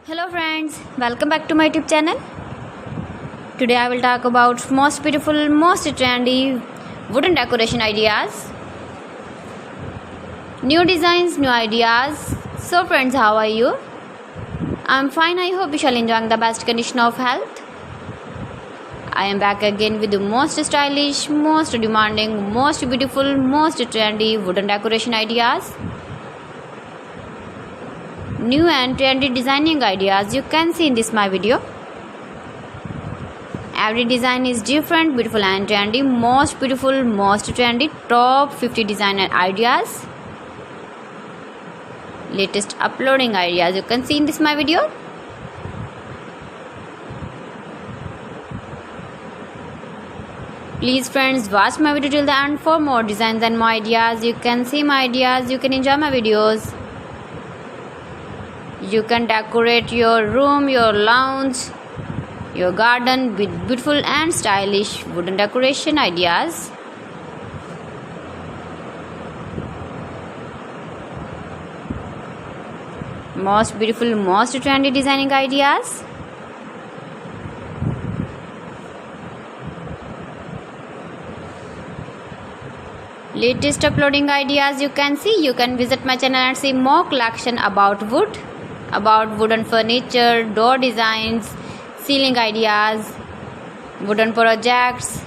Hello friends, welcome back to my YouTube channel. Today I will talk about most beautiful, most trendy wooden decoration ideas. New designs, new ideas. So friends, how are you? I'm fine. I hope you shall enjoy the best condition of health. I am back again with the most stylish, most demanding, most beautiful, most trendy wooden decoration ideas. New and trendy designing ideas you can see in this my video. Every design is different, beautiful and trendy. Most beautiful, most trendy, top 50 designer ideas. Latest uploading ideas you can see in this my video. Please friends, watch my video till the end for more designs and more ideas. You can see my ideas, you can enjoy my videos. You can decorate your room, your lounge, your garden with beautiful and stylish wooden decoration ideas. Most beautiful, most trendy designing ideas. Latest uploading ideas you can see. You can visit my channel and see more collection about wood, about wooden furniture, door designs, ceiling ideas, wooden projects,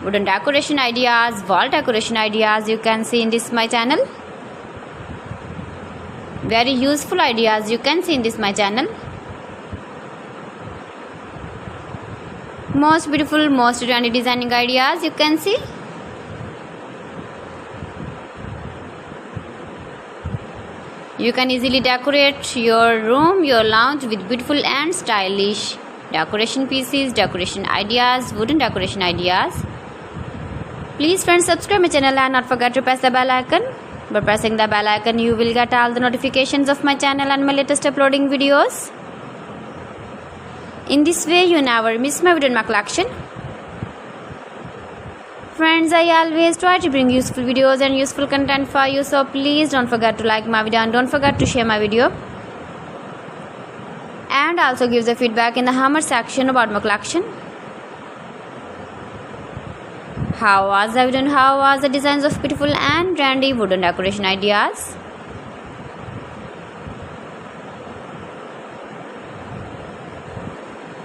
wooden decoration ideas, wall decoration ideas you can see in this my channel. Very useful ideas you can see in this my channel. Most beautiful, most trendy designing ideas you can see. You can easily decorate your room, your lounge with beautiful and stylish decoration pieces, decoration ideas, wooden decoration ideas. Please friends, subscribe my channel and not forget to press the bell icon. By pressing the bell icon, you will get all the notifications of my channel and my latest uploading videos. In this way, you never miss my video in my collection. Friends, I always try to bring useful videos and useful content for you, so please don't forget to like my video and don't forget to share my video. And also give the feedback in the comment section about my collection. How was the video and how was the designs of beautiful and trendy wooden decoration ideas?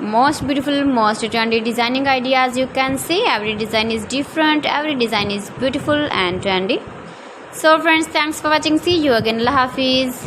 Most beautiful, most trendy designing ideas you can see. Every design is different, every design is beautiful and trendy. So friends, thanks for watching. See you again. Allah Hafiz.